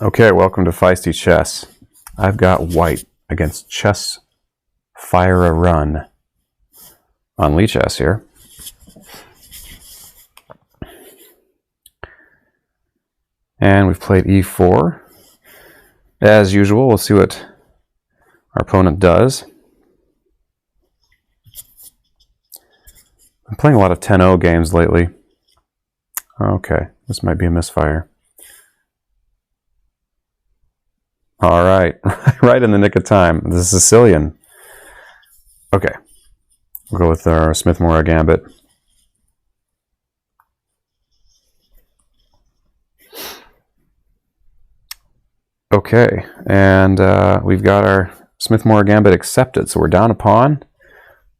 Okay, welcome to Feisty Chess. I've got white against Chess Fire a Run on Lee Chess here. And we've played e4. As usual, we'll see what our opponent does. I'm playing a lot of 10-0 games lately. Okay, this might be a misfire. All right, right in the nick of time. The Sicilian. Okay, we'll go with our Morra Gambit. Okay, and we've got our Morra Gambit accepted, so we're down a pawn,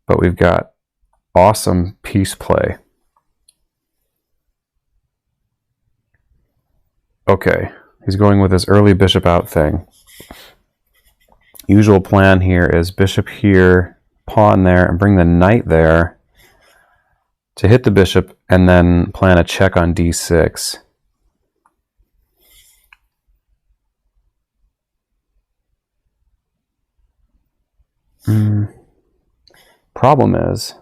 but we've got awesome piece play. Okay, he's going with his early bishop out thing. Usual plan here is bishop here, pawn there, and bring the knight there to hit the bishop, and then plan a check on d6. Problem is,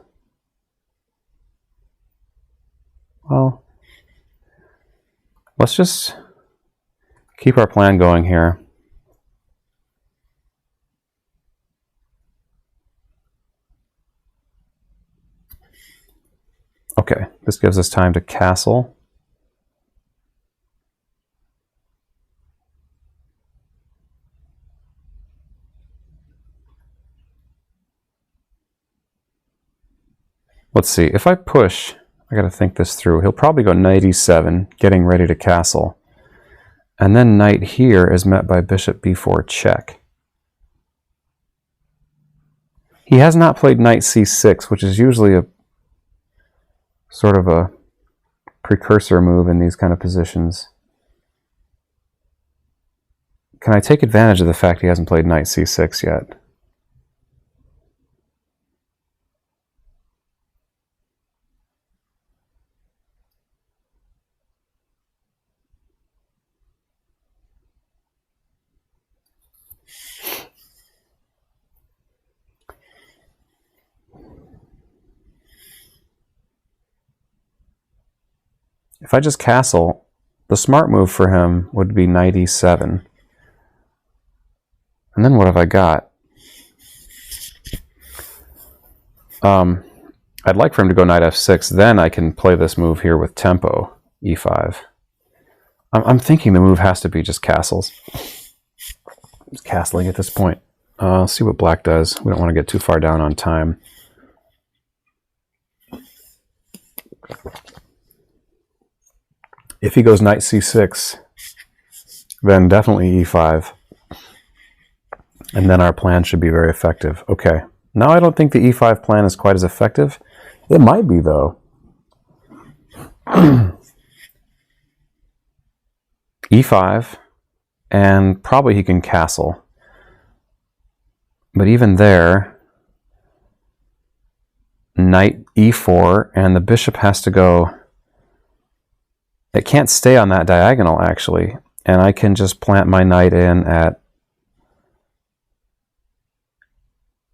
well, let's just keep our plan going here. Okay, this gives us time to castle. Let's see, if I push, I gotta think this through. He'll probably go knight e7, getting ready to castle. And then knight here is met by bishop b4 check. He has not played knight c6, which is usually a sort of a precursor move in these kind of positions. Can I take advantage of the fact he hasn't played knight c6 yet? If I just castle, the smart move for him would be knight e7. And then what have I got? I'd like for him to go knight f6. Then I can play this move here with tempo, e5. I'm thinking the move has to be just castles. Just castling at this point. Let's see what black does. We don't want to get too far down on time. If he goes knight c6, then definitely e5. And then our plan should be very effective. Okay. Now I don't think the e5 plan is quite as effective. It might be, though. e5, and probably he can castle. But even there, knight e4, and the bishop has to go. It can't stay on that diagonal, actually. And I can just plant my knight in at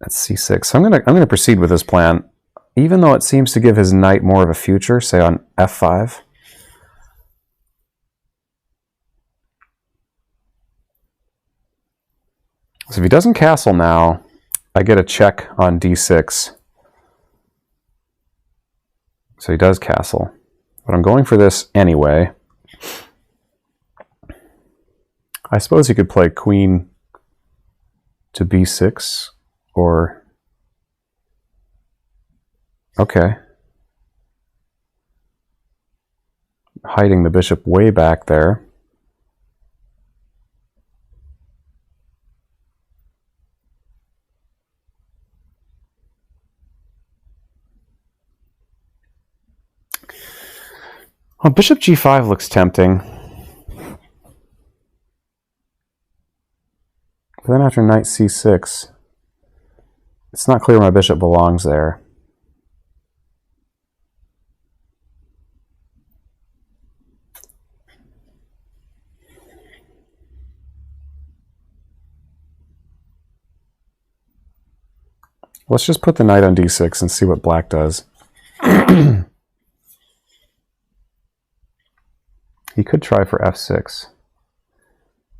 c6. So I'm gonna proceed with this plan, even though it seems to give his knight more of a future, say on f5. So if he doesn't castle now, I get a check on d6. So he does castle. But I'm going for this anyway. I suppose he could play queen to b6, or... Okay. Hiding the bishop way back there. Well, bishop g5 looks tempting. But then after knight c6, it's not clear my bishop belongs there. Let's just put the knight on d6 and see what black does. He could try for f6.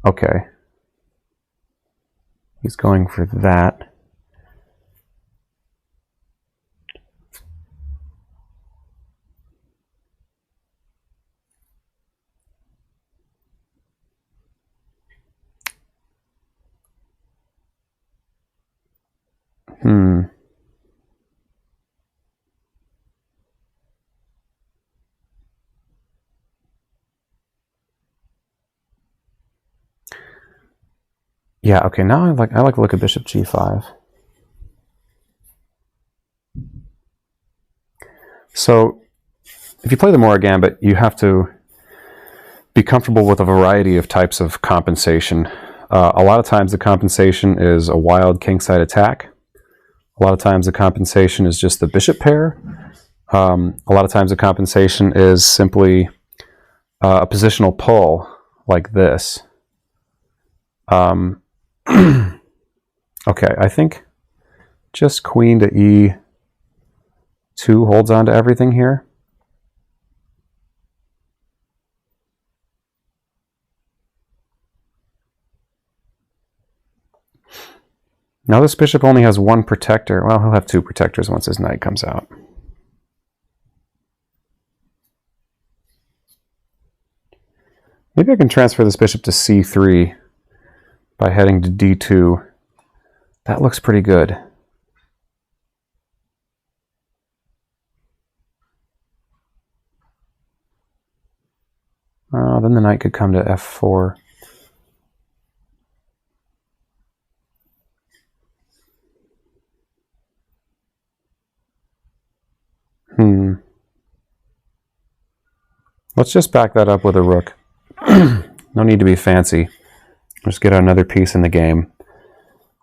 Okay. He's going for that. Yeah, okay, now I like to look at bishop g5. So, if you play the Morra Gambit, you have to be comfortable with a variety of types of compensation. A lot of times the compensation is a wild kingside attack. A lot of times the compensation is just the bishop pair. A lot of times the compensation is simply a positional pull like this. Okay, I think just queen to e2 holds on to everything here. Now this bishop only has one protector. Well, he'll have two protectors once his knight comes out. Maybe I can transfer this bishop to c3 by heading to d2. That looks pretty good. Then the knight could come to f4. Let's just back that up with a rook. No need to be fancy. Just get another piece in the game.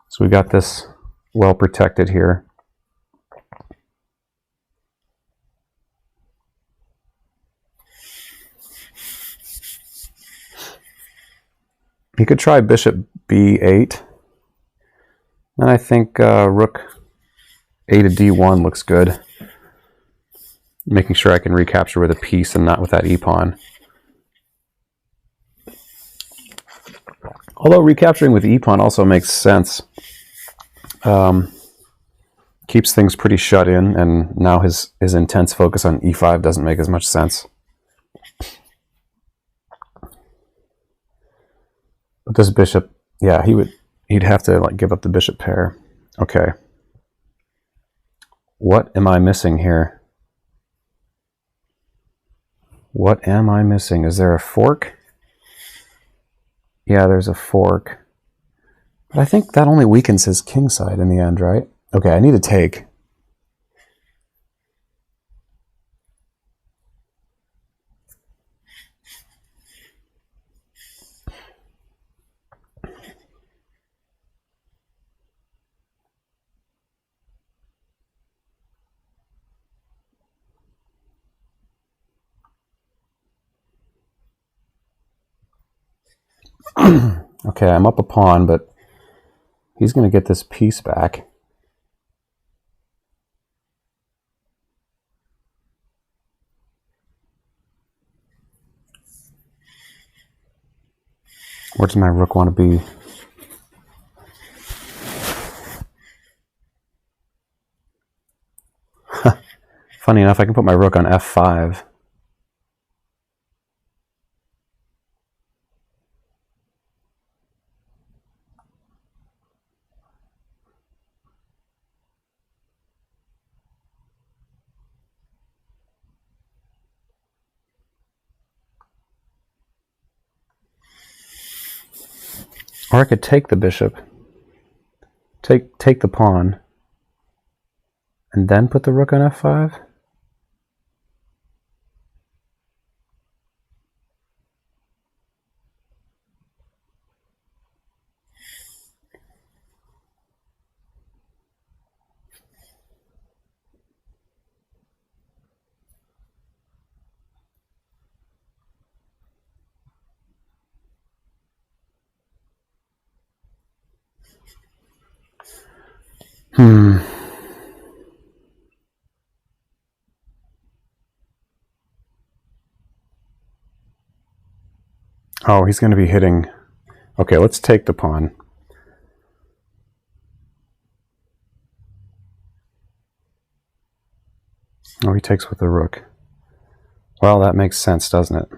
So we got this well protected here. He could try bishop b8. And I think rook a to d1 looks good. Making sure I can recapture with a piece and not with that e-pawn. Although recapturing with the e-pawn also makes sense. Keeps things pretty shut in, and now his intense focus on e5 doesn't make as much sense. But this bishop, yeah, he'd have to like give up the bishop pair. Okay. What am I missing here? What am I missing? Is there a fork? Yeah, there's a fork. But I think that only weakens his king side in the end, right? Okay, I need to take. Okay, I'm up a pawn, but he's going to get this piece back. Where does my rook want to be? Funny enough, I can put my rook on f5. Or I could take the bishop, take the pawn, and then put the rook on f5. Oh, he's going to be hitting... Okay, let's take the pawn. Oh, he takes with the rook. Well, that makes sense, doesn't it?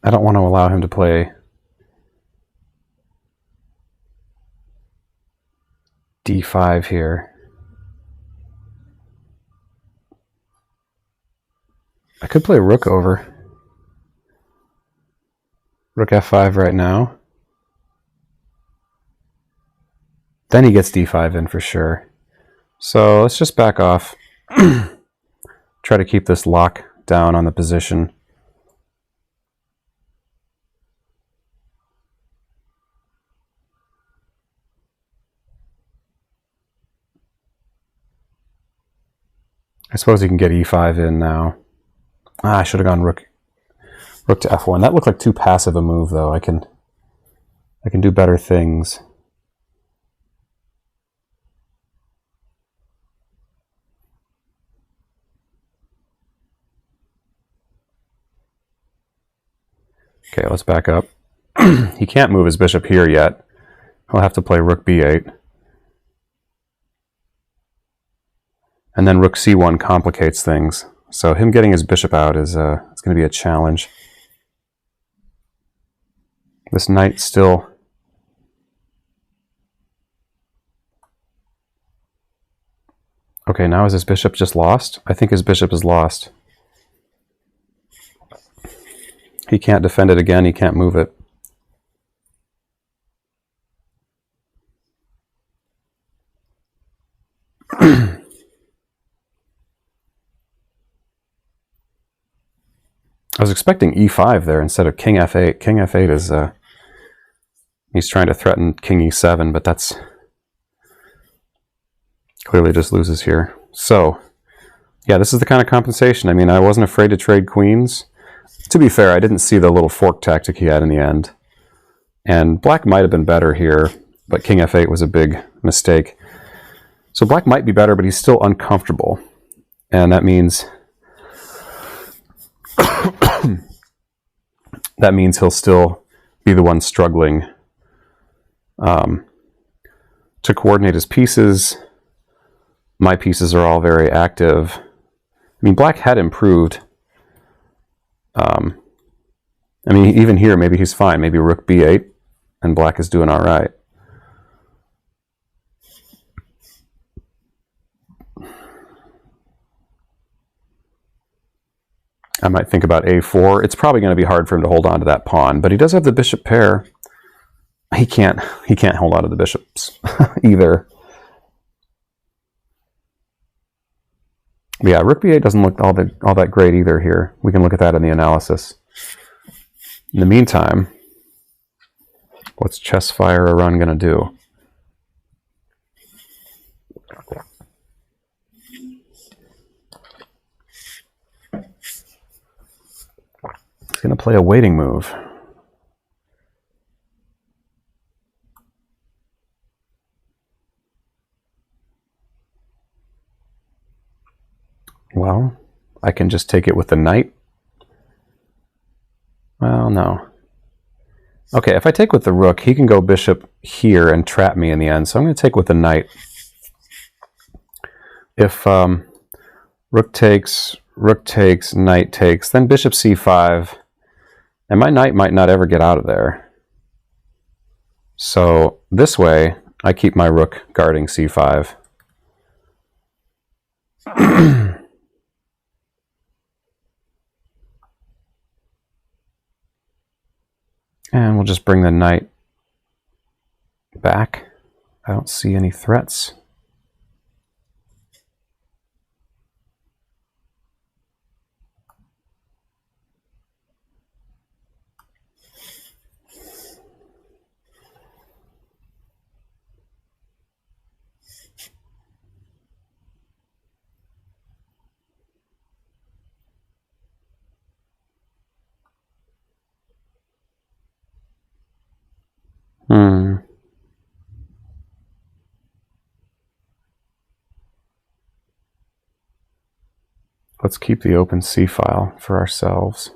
I don't want to allow him to play d5 here. I could play rook over. Rook f5 right now. Then he gets d5 in for sure. So let's just back off. Try to keep this lock down on the position. I suppose he can get e5 in now. I should have gone rook to f1. That looked like too passive a move, though. I can do better things. Okay, let's back up. He can't move his bishop here yet. He'll have to play rook b8. And then rook c1 complicates things. So him getting his bishop out is it's going to be a challenge. This knight still... Okay, now is his bishop just lost? I think his bishop is lost. He can't defend it again, he can't move it. I was expecting e5 there instead of king f8. King f8 is... he's trying to threaten king e7, but that's... clearly just loses here. So, yeah, this is the kind of compensation. I mean, I wasn't afraid to trade queens. To be fair, I didn't see the little fork tactic he had in the end. And black might have been better here, but king f8 was a big mistake. So black might be better, but he's still uncomfortable. And that means... that means he'll still be the one struggling to coordinate his pieces. My pieces are all very active. I mean, black had improved. I mean, even here, maybe he's fine. Maybe rook b8, and black is doing all right. I might think about a4. It's probably going to be hard for him to hold on to that pawn, but he does have the bishop pair. He can't hold on to the bishops either. But yeah, rook b8 doesn't look all that great either here. We can look at that in the analysis. In the meantime, what's Chessfire Arun going to do? He's going to play a waiting move. Well, I can just take it with the knight. Well, no. Okay, if I take with the rook, he can go bishop here and trap me in the end, so I'm going to take with the knight. If rook takes, knight takes, then bishop c5, and my knight might not ever get out of there. So this way, I keep my rook guarding c5. And we'll just bring the knight back. I don't see any threats. Hmm. Let's keep the open C file for ourselves.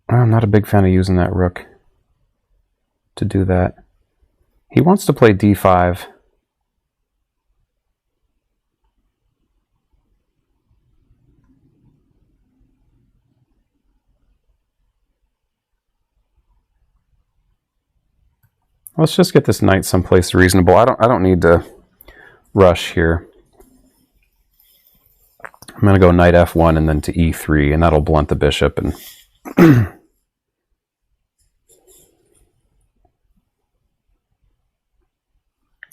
I'm not a big fan of using that rook to do that. He wants to play D5. Let's just get this knight someplace reasonable. I don't need to rush here. I'm going to go knight F1 and then to E3, and that'll blunt the bishop. And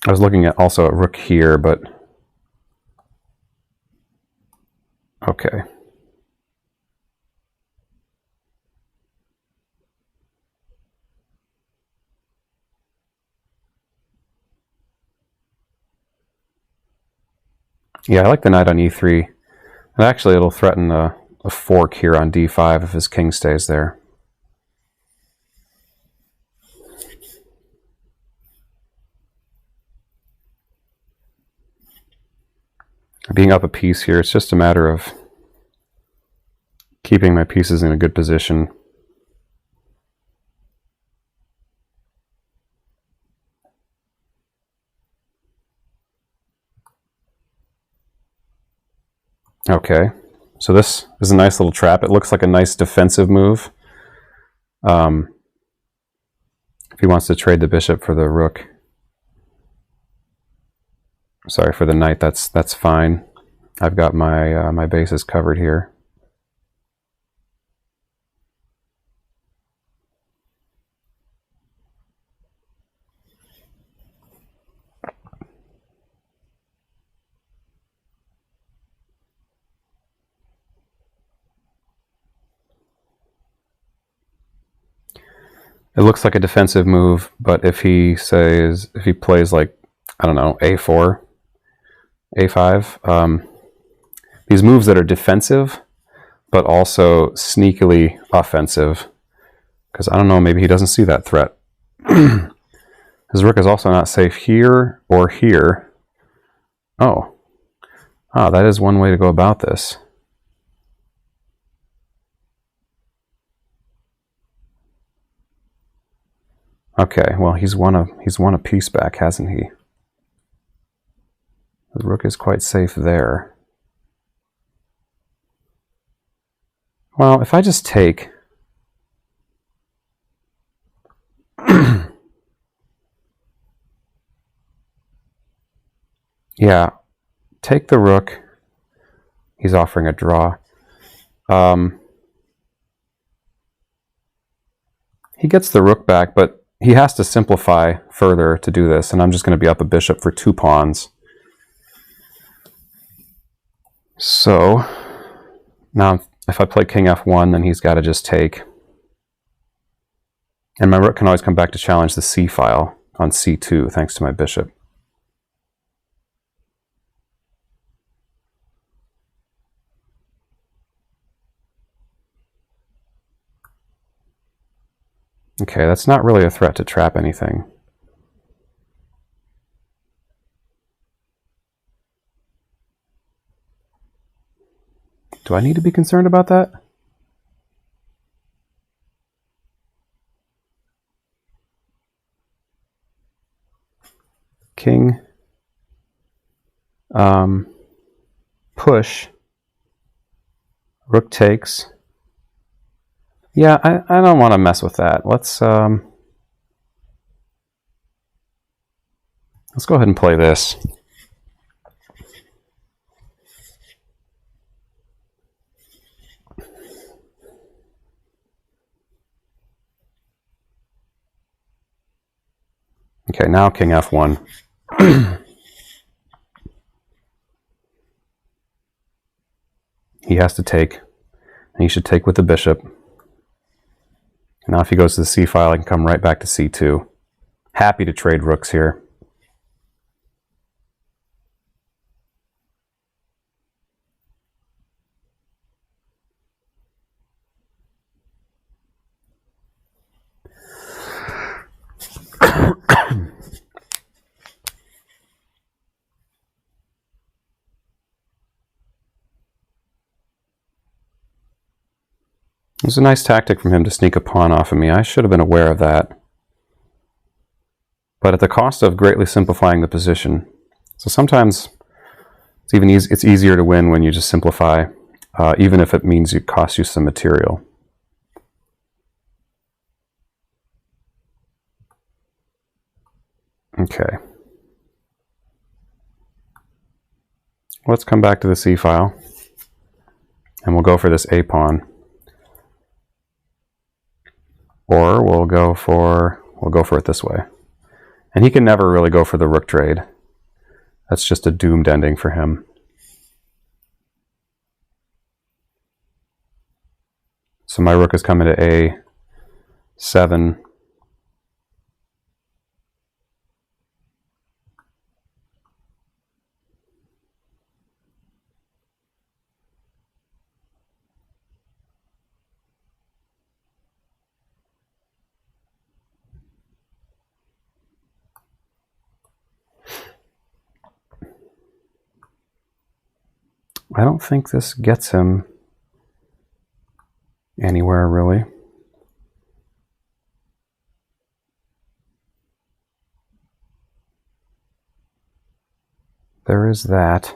I was looking at also a rook here, but okay. Yeah, I like the knight on E3. And actually, it'll threaten a fork here on D5 if his king stays there. Being up a piece here, it's just a matter of keeping my pieces in a good position. Okay, so this is a nice little trap. It looks like a nice defensive move. If he wants to trade the bishop for the rook, sorry, for the knight, that's fine. I've got my my bases covered here. It looks like a defensive move, but if he plays like, I don't know, A4, A5, these moves that are defensive, but also sneakily offensive, because I don't know, maybe he doesn't see that threat. His rook is also not safe here or here. Oh, that is one way to go about this. Okay, well, he's won a piece back, hasn't he? The rook is quite safe there. Well, if I just take... yeah, take the rook. He's offering a draw. He gets the rook back, but he has to simplify further to do this, and I'm just going to be up a bishop for 2 pawns. So now if I play king f1, then he's got to just take. And my rook can always come back to challenge the c file on c2 thanks to my bishop. Okay, that's not really a threat to trap anything. Do I need to be concerned about that? King. Push. Rook takes. Yeah, I don't want to mess with that. Let's go ahead and play this. Okay, now king f1. He has to take, and he should take with the bishop. And now if he goes to the c file, I can come right back to c2. Happy to trade rooks here. It was a nice tactic from him to sneak a pawn off of me. I should have been aware of that. But at the cost of greatly simplifying the position. So sometimes it's easier to win when you just simplify, even if it means it costs you some material. Okay. Let's come back to the C file, and we'll go for this A pawn. Or we'll go for it this way. And he can never really go for the rook trade. That's just a doomed ending for him. So my rook is coming to A7. I don't think this gets him anywhere, really. There is that.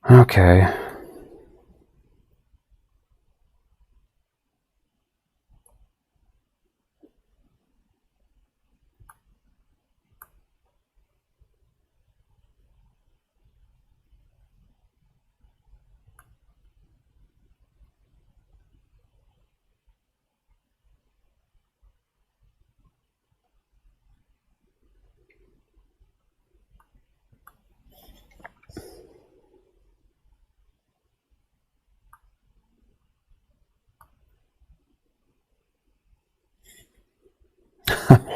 Okay.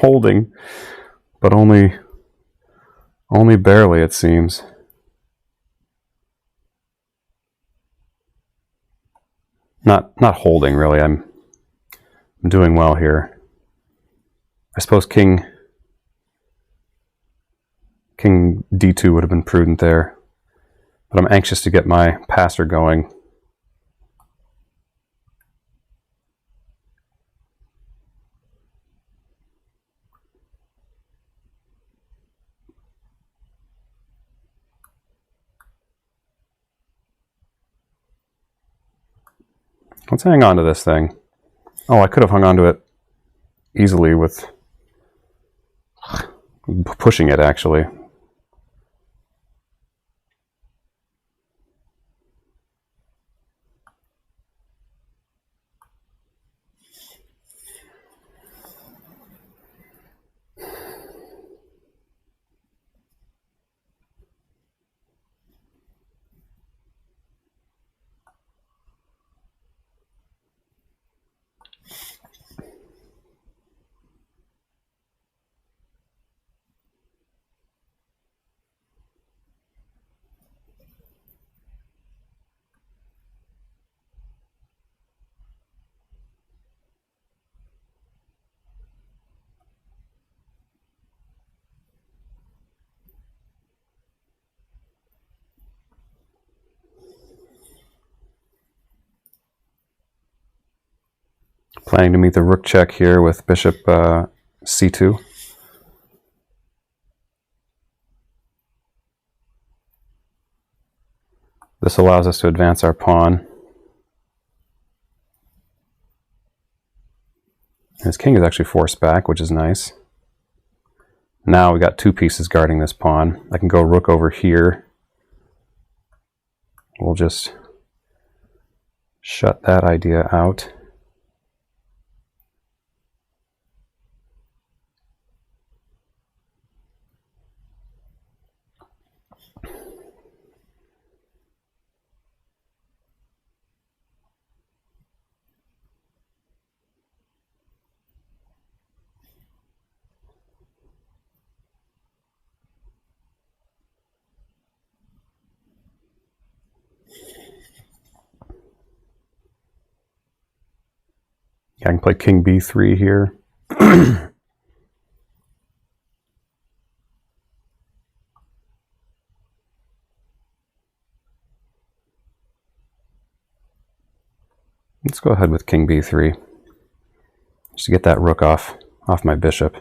Holding, but only barely, it seems. Not holding, really. I'm doing well here. I suppose King D2 would have been prudent there, but I'm anxious to get my passer going. Let's hang on to this thing. Oh, I could have hung on to it easily with pushing it, actually. Planning to meet the rook check here with bishop C2. This allows us to advance our pawn. His king is actually forced back, which is nice. Now we got two pieces guarding this pawn. I can go rook over here. We'll just shut that idea out. Yeah, I can play king b3 here. Let's go ahead with king b3, just to get that rook off my bishop.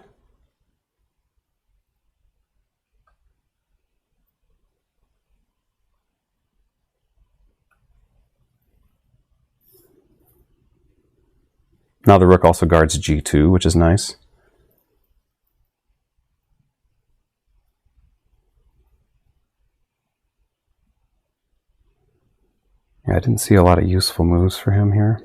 Now the rook also guards g2, which is nice. Yeah, I didn't see a lot of useful moves for him here.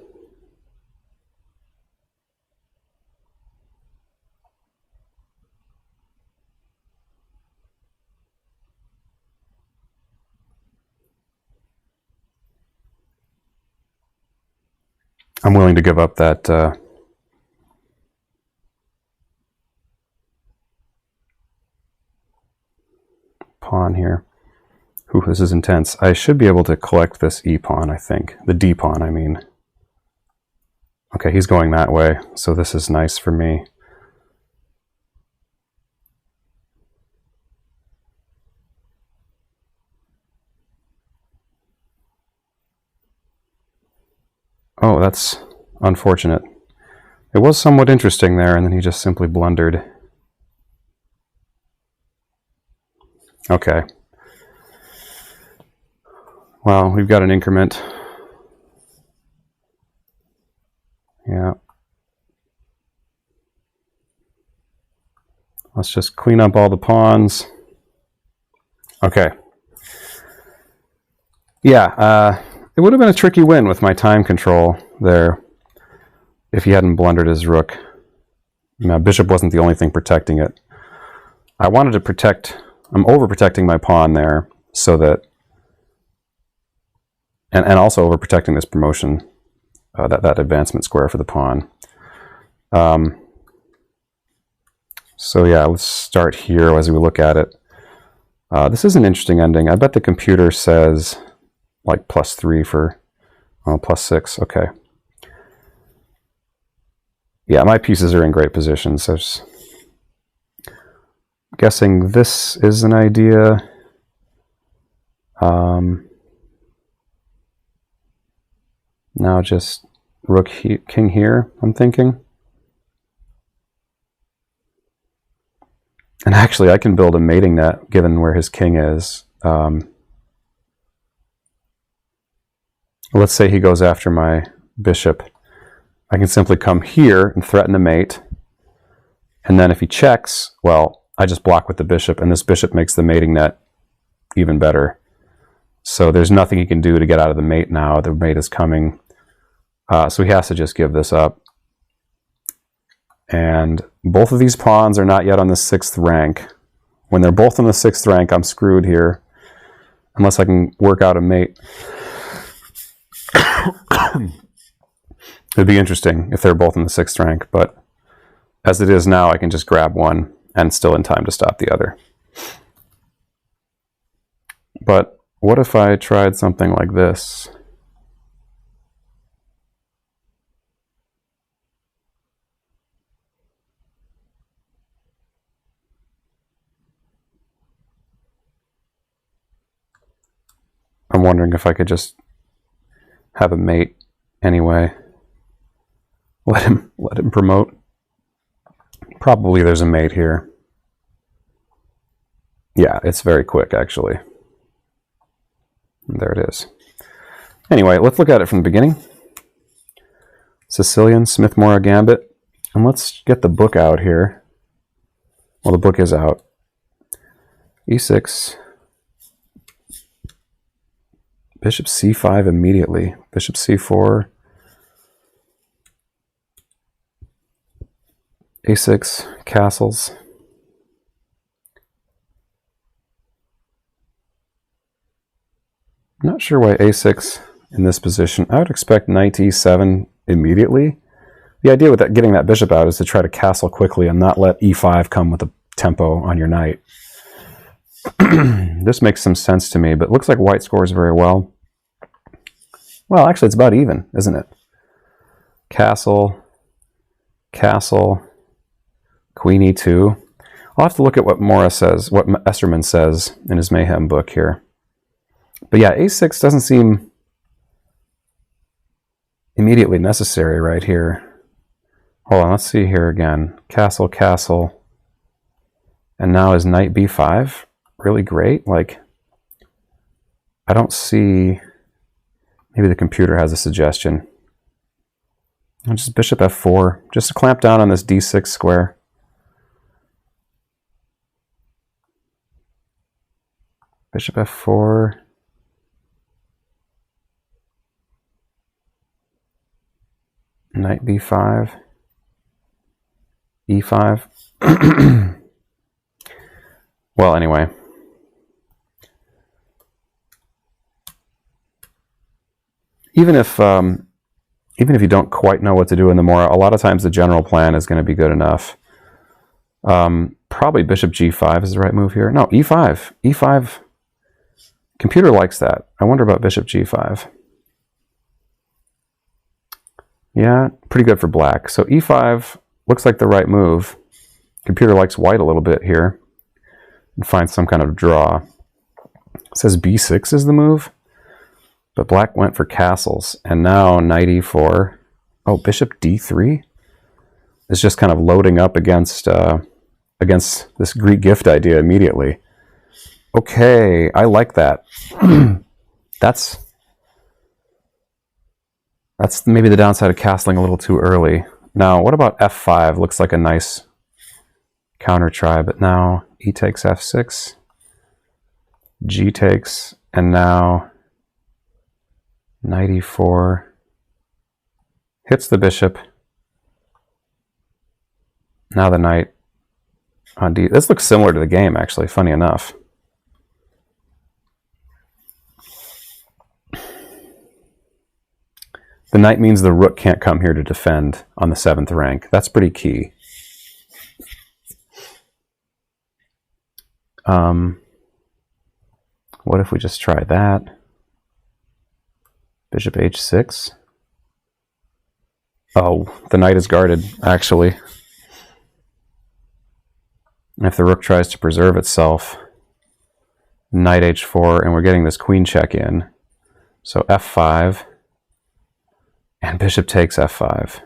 I'm willing to give up that pawn here. Ooh, this is intense. I should be able to collect this e-pawn, I think. The d-pawn, I mean. Okay, he's going that way, so this is nice for me. Oh, that's unfortunate. It was somewhat interesting there, and then he just simply blundered. Okay. Well, we've got an increment. Yeah. Let's just clean up all the pawns. Okay. Yeah, it would have been a tricky win with my time control there if he hadn't blundered his rook. Now, bishop wasn't the only thing protecting it. I wanted to protect... I'm overprotecting my pawn there so that... And also overprotecting this promotion, that advancement square for the pawn. So yeah, let's start here as we look at it. This is an interesting ending. I bet the computer says like +3 for +6. Okay. Yeah, my pieces are in great position. So guessing this is an idea. Now just rook king here, I'm thinking. And actually, I can build a mating net given where his king is. Let's say he goes after my bishop. I can simply come here and threaten a mate. And then if he checks, well, I just block with the bishop, and this bishop makes the mating net even better. So there's nothing he can do to get out of the mate now. The mate is coming. So he has to just give this up. And both of these pawns are not yet on the 6th rank. When they're both on the 6th rank, I'm screwed here. Unless I can work out a mate. It'd be interesting if they're both in the 6th rank, but as it is now, I can just grab one and still in time to stop the other. But what if I tried something like this? I'm wondering if I could just have a mate anyway. Let him promote. Probably there's a mate here. Yeah, it's very quick actually. There it is. Anyway, let's look at it from the beginning. Sicilian, Smith, Morra Gambit. And let's get the book out here. Well, the book is out. E6. Bishop c5 immediately. Bishop c4. a6, castles. I'm not sure why a6 in this position. I would expect knight e7 immediately. The idea with getting that bishop out is to try to castle quickly and not let e5 come with a tempo on your knight. This makes some sense to me, but it looks like white scores very well. Well, actually, it's about even, isn't it? Castle. castle, queen e2. I'll have to look at what Morra says, what Esterman says in his Mayhem book here. But yeah, a6 doesn't seem immediately necessary right here. Hold on, let's see here again. Castle, castle. And now is knight b5 really great? Like, I don't see... Maybe the computer has a suggestion. Just bishop f4, just to clamp down on this d6 square. Bishop f4. Knight b5. e5. Well, anyway. Even if you don't quite know what to do in the Morra, a lot of times the general plan is going to be good enough. Probably bishop g5 is the right move here. No, e5. e5. Computer likes that. I wonder about bishop g5. Yeah, pretty good for black. So e5 looks like the right move. Computer likes white a little bit here. And finds some kind of draw. It says b6 is the move. But black went for castles. And now knight e4. Oh, bishop d3 is just kind of loading up against this Greek gift idea immediately. Okay, I like that. That's maybe the downside of castling a little too early. Now, what about f5? Looks like a nice counter try, but now e takes f6, g takes, and now knight e4 hits the bishop. Now the knight on d. This looks similar to the game, actually, funny enough. The knight means the rook can't come here to defend on the 7th rank. That's pretty key. What if we just try that? Bishop h6. Oh, the knight is guarded, actually. If the rook tries to preserve itself, knight h4, and we're getting this queen check in. So f5. And bishop takes f5.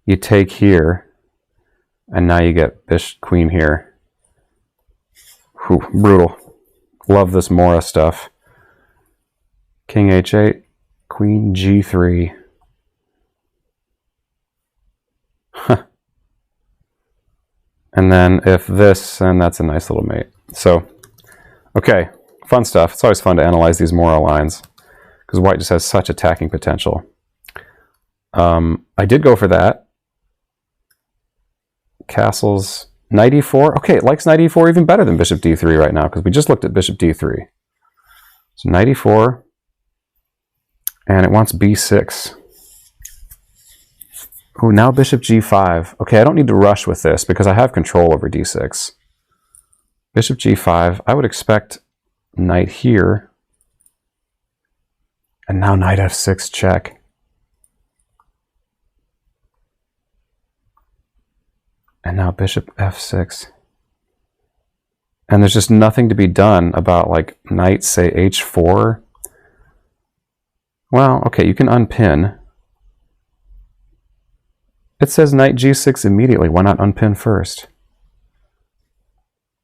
You take here, and now you get bishop queen here. Whew, brutal. Love this Morra stuff. King h8, queen g3. And then if this, and that's a nice little mate. So, okay. Fun stuff. It's always fun to analyze these Morra lines because white just has such attacking potential. I did go for that. Castles, knight e4. Okay, it likes knight e4 even better than bishop d3 right now because we just looked at bishop d3. So knight e4, and it wants b6. Oh, now bishop g5. Okay, I don't need to rush with this because I have control over d6. Bishop g5. I would expect knight here, and now knight f6 check. And now bishop f6. And there's just nothing to be done about like knight, say, h4. Well, okay, you can unpin. It says knight g6 immediately. Why not unpin first?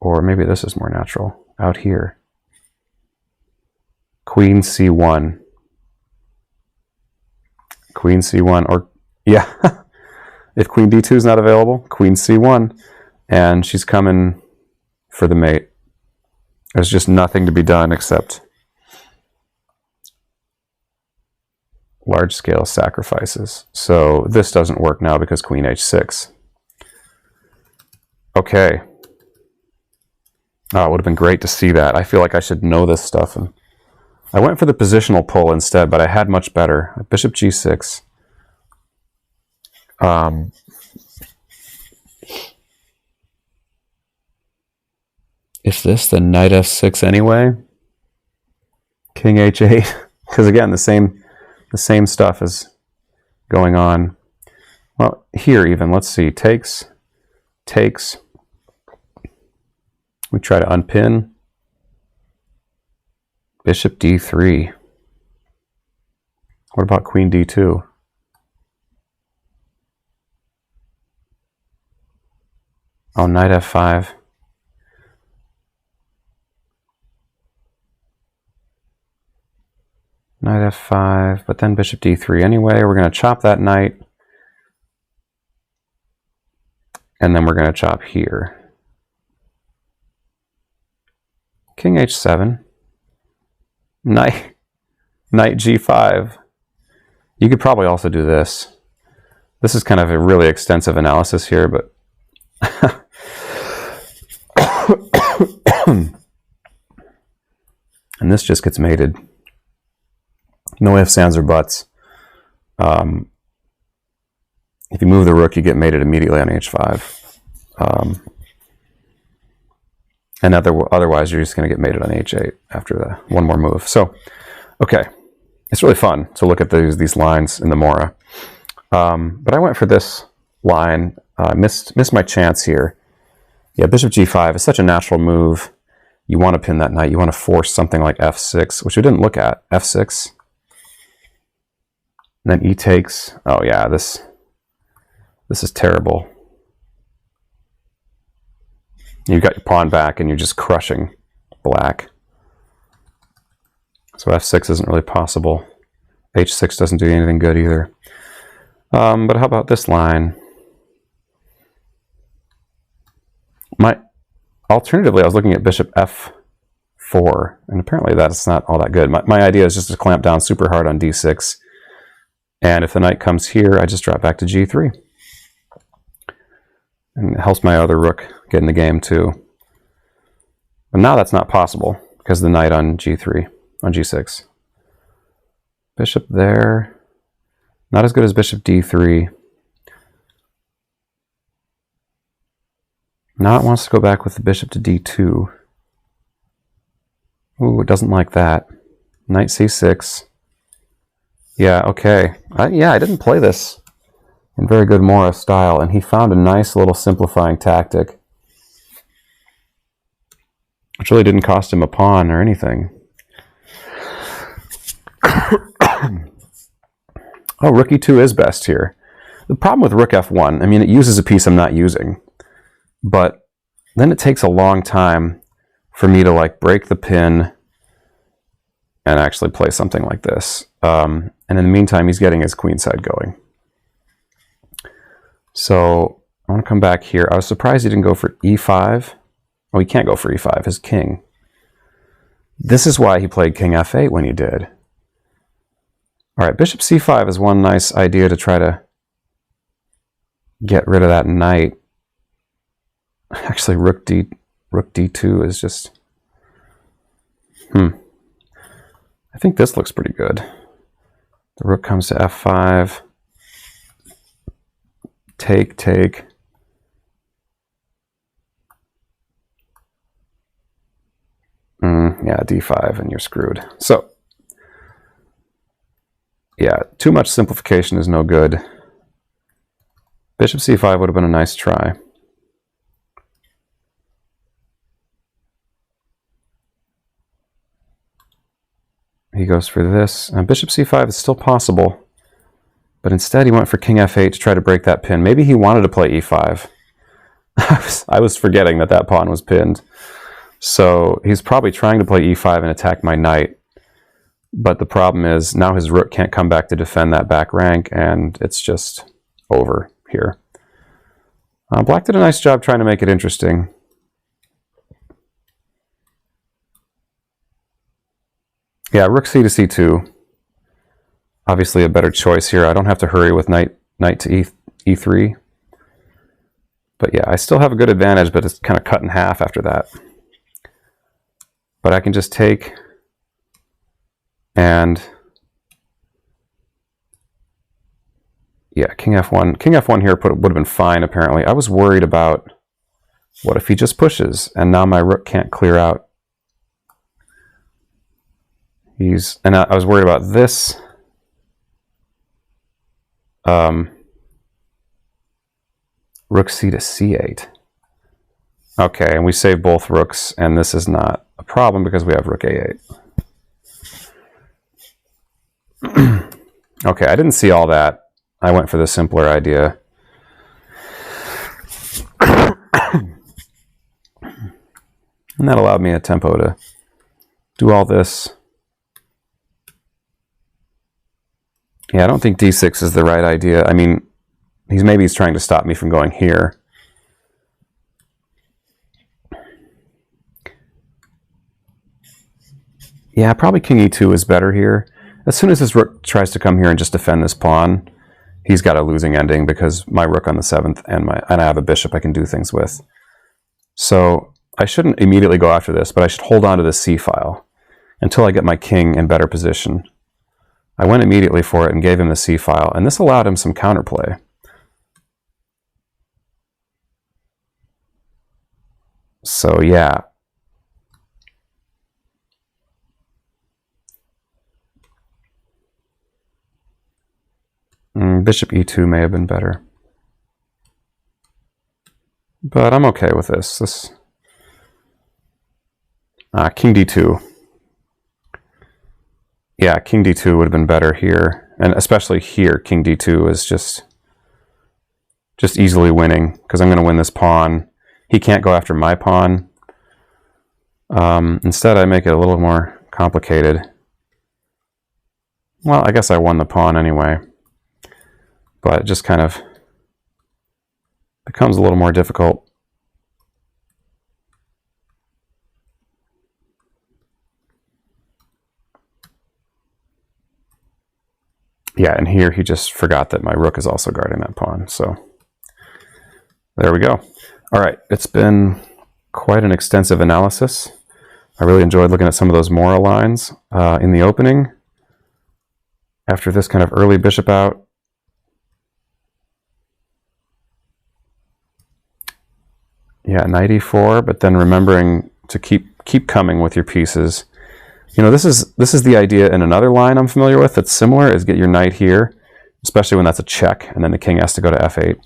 Or maybe this is more natural, out here. Queen c1. Queen c1, or, yeah, if queen d2 is not available, queen c1, and she's coming for the mate. There's just nothing to be done except large-scale sacrifices. So this doesn't work now because queen h6. Okay. Oh, it would have been great to see that. I feel like I should know this stuff. And I went for the positional pull instead, but I had much better. Bishop g6. If this, then knight f6 anyway. King h8. Because again, the same the same stuff is going on. Well, here even, let's see, takes. We try to unpin. Bishop d3. What about queen d2? Oh, knight f5. Knight f5, but then bishop d3 anyway. We're going to chop that knight. And then we're going to chop here. King h7. Knight g5. You could probably also do this. This is kind of a really extensive analysis here, but and this just gets mated. No ifs, ands, or buts. If you move the rook, you get mated immediately on h5. And otherwise, you're just going to get mated on h8 after the one more move. So, okay, it's really fun to look at these lines in the Morra. But I went for this line. Missed my chance here. Yeah, bishop g5 is such a natural move. You want to pin that knight. You want to force something like f6, which we didn't look at. f6. And then e takes. Oh yeah, this is terrible. You've got your pawn back and you're just crushing black. So f6 isn't really possible. h6 doesn't do anything good either. But how about this line? Alternatively, I was looking at bishop f4, and apparently that's not all that good. My idea is just to clamp down super hard on d6, and if the knight comes here, I just drop back to g3. And it helps my other rook get in the game too. But now that's not possible, because the knight on g3, on g6. Bishop there, not as good as bishop d3. Now it wants to go back with the bishop to d2. Ooh, it doesn't like that. Knight c6. Yeah, okay. I didn't play this in very good Morra style, and he found a nice little simplifying tactic, which really didn't cost him a pawn or anything. Oh, rook e2 is best here. The problem with rook f1, I mean, it uses a piece I'm not using. But then it takes a long time for me to like break the pin and actually play something like this. And in the meantime, he's getting his queenside going. So I want to come back here. I was surprised he didn't go for e5. Oh, he can't go for e5, his king. This is why he played king f8 when he did. All right, bishop c5 is one nice idea to try to get rid of that knight. Actually, rook d2 is just... I think this looks pretty good. The rook comes to f5. Take. Yeah, d5, and you're screwed. So, yeah, too much simplification is no good. Bishop c5 would have been a nice try. He goes for this. Bishop c5 is still possible, but instead he went for king f8 to try to break that pin. Maybe he wanted to play e5. I was forgetting that pawn was pinned. So he's probably trying to play e5 and attack my knight. But the problem is now his rook can't come back to defend that back rank, and it's just over here. Black did a nice job trying to make it interesting. Yeah, rook c to c2. Obviously a better choice here. I don't have to hurry with knight to e3. But yeah, I still have a good advantage, but it's kind of cut in half after that. But I can just take and... yeah, king f1. King f1 here would have been fine, apparently. I was worried about what if he just pushes, and now my rook can't clear out. And I was worried about this. Rook c to c8. Okay, and we save both rooks, and this is not a problem because we have rook a8. Okay, I didn't see all that. I went for the simpler idea. And that allowed me a tempo to do all this. Yeah, I don't think d6 is the right idea. I mean, maybe he's trying to stop me from going here. Yeah, probably king e2 is better here. As soon as his rook tries to come here and just defend this pawn, he's got a losing ending because my rook on the 7th and I have a bishop I can do things with. So I shouldn't immediately go after this, but I should hold on to this c file until I get my king in better position. I went immediately for it and gave him the c file, and this allowed him some counterplay. So yeah. Bishop e2 may have been better. But I'm okay with this. King d2. Yeah, king d2 would have been better here. And especially here, king d2 is just easily winning, because I'm going to win this pawn. He can't go after my pawn. Instead, I make it a little more complicated. Well, I guess I won the pawn anyway. But it just kind of becomes a little more difficult. Yeah, and here he just forgot that my rook is also guarding that pawn. So there we go. All right, it's been quite an extensive analysis. I really enjoyed looking at some of those Morra lines in the opening. After this kind of early bishop out, yeah, knight e4, but then remembering to keep coming with your pieces. You know, this is the idea in another line I'm familiar with that's similar, is get your knight here, especially when that's a check, and then the king has to go to f8.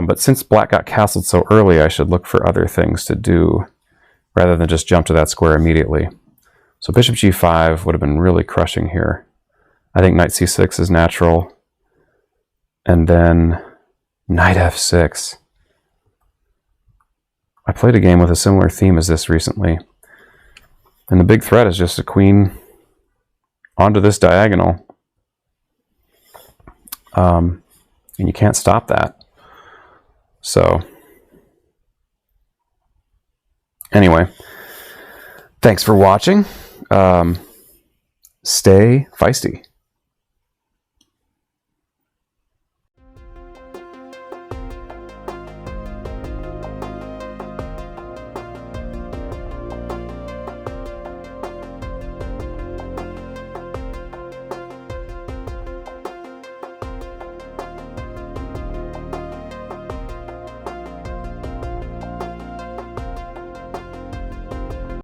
But since black got castled so early, I should look for other things to do rather than just jump to that square immediately. So bishop g5 would have been really crushing here. I think knight c6 is natural. And then knight f6. I played a game with a similar theme as this recently. And the big threat is just a queen onto this diagonal. And you can't stop that. So anyway, thanks for watching. Stay feisty.